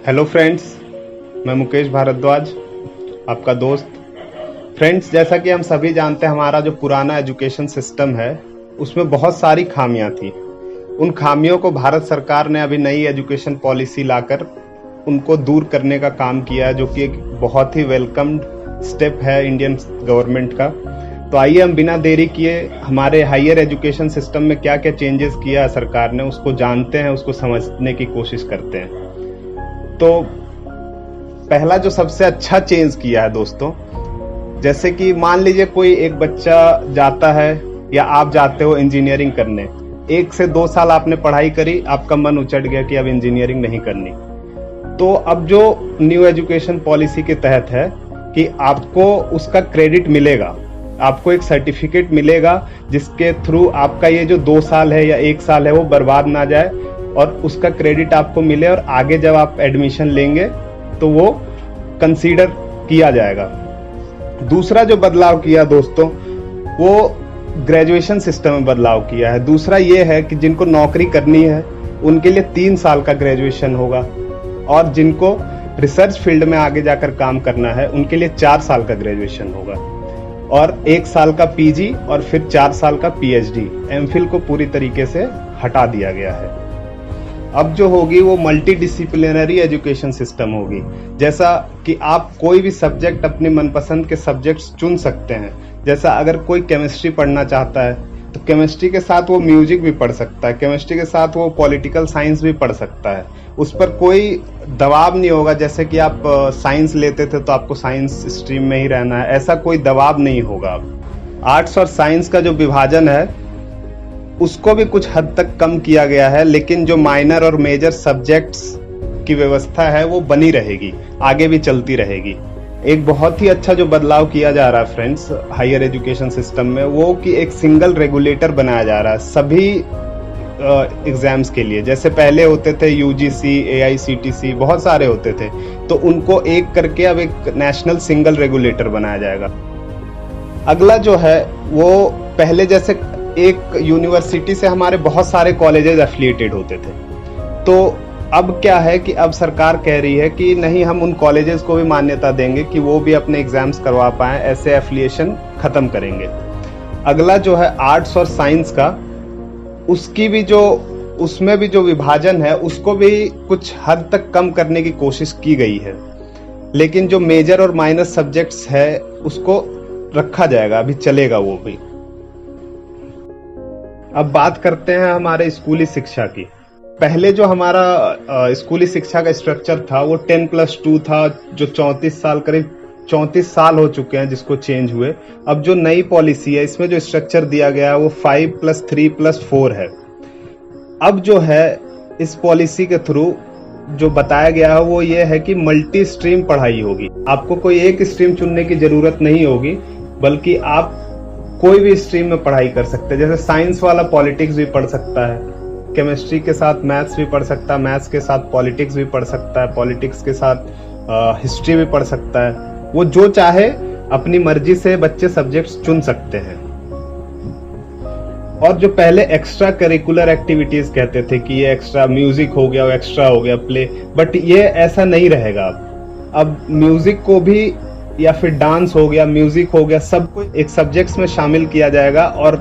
Hello friends, मैं मुकेश भारद्वाज, आपका दोस्त। फ्रेंड्स, जैसा कि हम सभी जानते हैं, हमारा जो पुराना एजुकेशन सिस्टम है उसमें बहुत सारी खामियां थी। उन खामियों को भारत सरकार ने अभी नई एजुकेशन पॉलिसी लाकर उनको दूर करने का काम किया है, जो कि एक बहुत ही वेलकम्ड स्टेप है इंडियन गवर्नमेंट का। तो आइए हम बिना देरी किए हमारे हायर एजुकेशन सिस्टम में क्या क्या चेंजेस किया है सरकार ने, उसको जानते हैं, उसको समझने की कोशिश करते हैं। तो पहला जो सबसे अच्छा चेंज किया है दोस्तों, जैसे कि मान लीजिए कोई एक बच्चा जाता है या आप जाते हो इंजीनियरिंग करने, 1 से 2 साल आपने पढ़ाई करी, आपका मन उचट गया कि अब इंजीनियरिंग नहीं करनी। तो अब जो न्यू एजुकेशन पॉलिसी के तहत है कि आपको उसका क्रेडिट मिलेगा, आपको एक सर्टिफिकेट मिलेगा जिसके थ्रू आपका ये जो 2 साल है या 1 साल है वो बर्बाद ना जाए और उसका क्रेडिट आपको मिले, और आगे जब आप एडमिशन लेंगे तो वो कंसीडर किया जाएगा। दूसरा जो बदलाव किया दोस्तों, वो ग्रेजुएशन सिस्टम में बदलाव किया है। दूसरा ये है कि जिनको नौकरी करनी है उनके लिए 3 साल का ग्रेजुएशन होगा, और जिनको रिसर्च फील्ड में आगे जाकर काम करना है उनके लिए 4 साल का ग्रेजुएशन होगा, और 1 साल का पीजी और फिर 4 साल का पीएचडी। एमफिल को पूरी तरीके से हटा दिया गया है। अब जो होगी वो मल्टी डिसिप्लिनरी एजुकेशन सिस्टम होगी, जैसा कि आप कोई भी सब्जेक्ट अपने मनपसंद के सब्जेक्ट्स चुन सकते हैं। जैसा अगर कोई केमिस्ट्री पढ़ना चाहता है तो केमिस्ट्री के साथ वो म्यूजिक भी पढ़ सकता है, केमिस्ट्री के साथ वो पॉलिटिकल साइंस भी पढ़ सकता है। उस पर कोई दबाव नहीं होगा, जैसे कि आप साइंस लेते थे तो आपको साइंस स्ट्रीम में ही रहना है, ऐसा कोई दबाव नहीं होगा। आर्ट्स और साइंस का जो विभाजन है उसको भी कुछ हद तक कम किया गया है, लेकिन जो माइनर और मेजर सब्जेक्ट्स की व्यवस्था है वो बनी रहेगी, आगे भी चलती रहेगी। एक बहुत ही अच्छा जो बदलाव किया जा रहा है फ्रेंड्स हायर एजुकेशन सिस्टम में, वो कि एक सिंगल रेगुलेटर बनाया जा रहा है सभी एग्जाम्स के लिए। जैसे पहले होते थे यूजीसी, एआईसीटीसी, बहुत सारे होते थे, तो उनको एक करके अब एक नेशनल सिंगल रेगुलेटर बनाया जाएगा। अगला जो है वो पहले जैसे एक यूनिवर्सिटी से हमारे बहुत सारे कॉलेजेस एफिलिएटेड होते थे, तो अब क्या है कि अब सरकार कह रही है कि नहीं, हम उन कॉलेजेस को भी मान्यता देंगे कि वो भी अपने एग्जाम्स करवा पाएं, ऐसे एफिलिएशन खत्म करेंगे। अगला जो है आर्ट्स और साइंस का, उसकी भी जो उसमें भी जो विभाजन है उसको भी कुछ हद तक कम करने की कोशिश की गई है, लेकिन जो मेजर और माइनर सब्जेक्ट्स है उसको रखा जाएगा, अभी चलेगा वो भी। अब बात करते हैं हमारे स्कूली शिक्षा की। पहले जो हमारा स्कूली शिक्षा का स्ट्रक्चर था वो 10+2 था, जो 34 साल, करीब 34 साल हो चुके हैं जिसको चेंज हुए। अब जो नई पॉलिसी है इसमें जो स्ट्रक्चर दिया गया है वो 5+3+4 है। अब जो है इस पॉलिसी के थ्रू जो बताया गया है वो ये है कि मल्टी स्ट्रीम पढ़ाई होगी। आपको कोई एक स्ट्रीम चुनने की जरूरत नहीं होगी, बल्कि आप कोई भी स्ट्रीम में पढ़ाई कर सकते हैं। जैसे साइंस वाला पॉलिटिक्स भी पढ़ सकता है, केमिस्ट्री के साथ मैथ्स भी पढ़ सकता है, मैथ्स के साथ पॉलिटिक्स भी पढ़ सकता है, पॉलिटिक्स के साथ हिस्ट्री भी पढ़ सकता है। वो जो चाहे अपनी मर्जी से बच्चे सब्जेक्ट्स चुन सकते हैं। और जो पहले एक्स्ट्रा करिकुलर एक्टिविटीज कहते थे कि ये एक्स्ट्रा म्यूजिक हो गया, वो एक्स्ट्रा हो गया प्ले, बट ये ऐसा नहीं रहेगा। अब म्यूजिक को भी या फिर डांस हो गया, म्यूजिक हो गया, सबको एक सब्जेक्ट्स में शामिल किया जाएगा और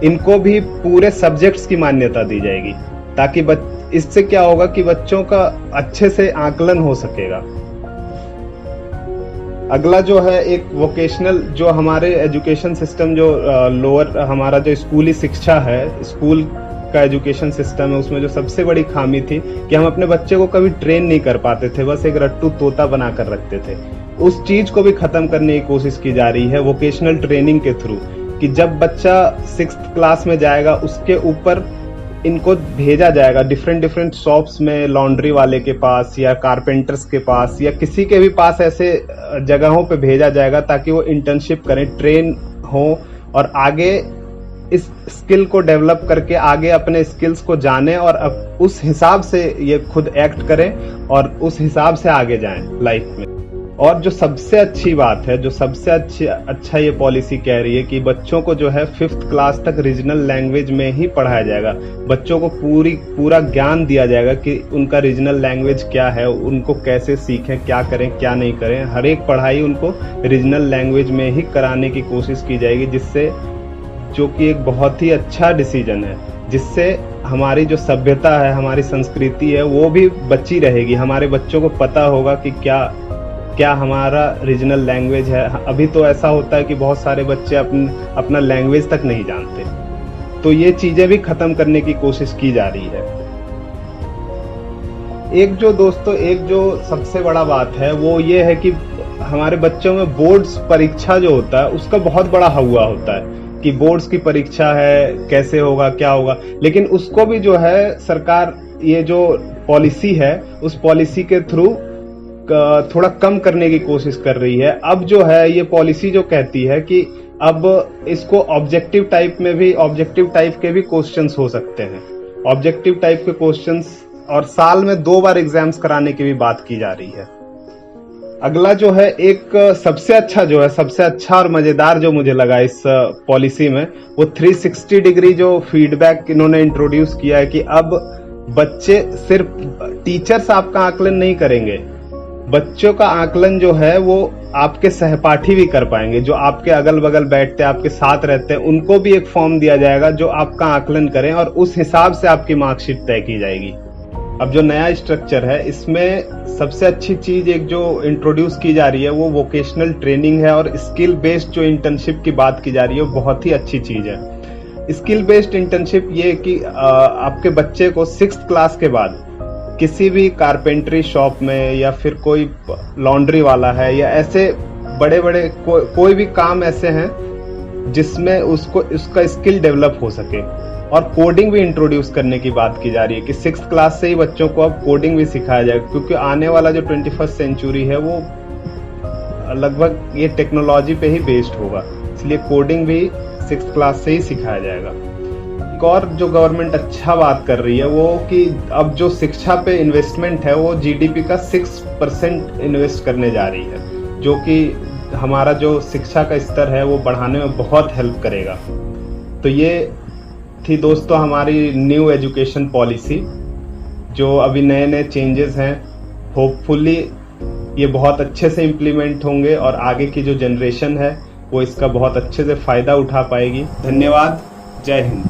इनको भी पूरे सब्जेक्ट्स की मान्यता दी जाएगी, ताकि इससे क्या होगा कि बच्चों का अच्छे से आकलन हो सकेगा। अगला जो है एक वोकेशनल, जो हमारे एजुकेशन सिस्टम जो लोअर हमारा जो स्कूली शिक्षा है, स्कूल का एजुकेशन सिस्टम है, उसमें जो सबसे बड़ी खामी थी कि हम अपने बच्चे को कभी ट्रेन नहीं कर पाते थे, बस एक रट्टू तोता बनाकर रखते थे। उस चीज को भी खत्म करने की कोशिश की जा रही है वोकेशनल ट्रेनिंग के थ्रू, कि जब बच्चा 6th क्लास में जाएगा उसके ऊपर इनको भेजा जाएगा डिफरेंट शॉप्स में, लॉन्ड्री वाले के पास या कारपेंटर्स के पास या किसी के भी पास ऐसे जगहों पे भेजा जाएगा ताकि वो इंटर्नशिप करें, ट्रेन हो और आगे इस स्किल को डेवलप करके आगे अपने स्किल्स को जाने और उस हिसाब से ये खुद एक्ट करें और उस हिसाब से आगे जाएं लाइफ में। और जो सबसे अच्छी बात है, जो सबसे अच्छा ये पॉलिसी कह रही है कि बच्चों को जो है 5th क्लास तक रीजनल लैंग्वेज में ही पढ़ाया जाएगा। बच्चों को पूरा ज्ञान दिया जाएगा कि उनका रीजनल लैंग्वेज क्या है, उनको कैसे सीखें, क्या करें क्या नहीं करें। हर एक पढ़ाई उनको रीजनल लैंग्वेज में ही कराने की कोशिश की जाएगी, जिससे जो कि एक बहुत ही अच्छा डिसीजन है, जिससे हमारी जो सभ्यता है, हमारी संस्कृति है, वो भी बची रहेगी। हमारे बच्चों को पता होगा कि क्या हमारा रीजनल लैंग्वेज है। अभी तो ऐसा होता है कि बहुत सारे बच्चे अपना लैंग्वेज तक नहीं जानते, तो ये चीजें भी खत्म करने की कोशिश की जा रही है। एक जो सबसे बड़ा बात है वो ये है कि हमारे बच्चों में बोर्ड्स परीक्षा जो होता है उसका बहुत बड़ा हवा होता है कि बोर्ड्स की परीक्षा है, कैसे होगा क्या होगा। लेकिन उसको भी जो है सरकार, ये जो पॉलिसी है उस पॉलिसी के थ्रू थोड़ा कम करने की कोशिश कर रही है। अब जो है ये पॉलिसी जो कहती है कि अब इसको ऑब्जेक्टिव टाइप के भी क्वेश्चंस हो सकते हैं, ऑब्जेक्टिव टाइप के क्वेश्चंस, और साल में 2 बार एग्जाम्स कराने की भी बात की जा रही है। अगला जो है एक सबसे अच्छा और मजेदार जो मुझे लगा इस पॉलिसी में, वो 360 डिग्री जो फीडबैक इन्होंने इंट्रोड्यूस किया है कि अब बच्चे सिर्फ टीचर्स आपका आकलन नहीं करेंगे, बच्चों का आकलन जो है वो आपके सहपाठी भी कर पाएंगे, जो आपके अगल बगल बैठते हैं, आपके साथ रहते हैं, उनको भी एक फॉर्म दिया जाएगा जो आपका आकलन करें और उस हिसाब से आपकी मार्कशीट तय की जाएगी। अब जो नया स्ट्रक्चर है इसमें सबसे अच्छी चीज एक जो इंट्रोड्यूस की जा रही है वो वोकेशनल ट्रेनिंग है, और स्किल बेस्ड जो इंटर्नशिप की बात की जा रही है वो बहुत ही अच्छी चीज है। स्किल बेस्ड इंटर्नशिप ये कि आपके बच्चे को 6th क्लास के बाद किसी भी कारपेंटरी शॉप में, या फिर कोई लॉन्ड्री वाला है, या ऐसे बड़े बड़े कोई भी काम ऐसे हैं जिसमें उसका स्किल डेवलप हो सके। और कोडिंग भी इंट्रोड्यूस करने की बात की जा रही है कि 6th क्लास से ही बच्चों को अब कोडिंग भी सिखाया जाएगा, क्योंकि आने वाला जो 21st सेंचुरी है वो लगभग ये टेक्नोलॉजी पे ही बेस्ड होगा, इसलिए कोडिंग भी 6th क्लास से ही सिखाया जाएगा। एक और जो गवर्नमेंट अच्छा बात कर रही है वो कि अब जो शिक्षा पे इन्वेस्टमेंट है वो जीडीपी का 6% इन्वेस्ट करने जा रही है, जो कि हमारा जो शिक्षा का स्तर है वो बढ़ाने में बहुत हेल्प करेगा। तो ये थी दोस्तों हमारी न्यू एजुकेशन पॉलिसी, जो अभी नए चेंजेस हैं। होपफुली ये बहुत अच्छे से इम्प्लीमेंट होंगे और आगे की जो जनरेशन है वो इसका बहुत अच्छे से फायदा उठा पाएगी। धन्यवाद। जय हिंद।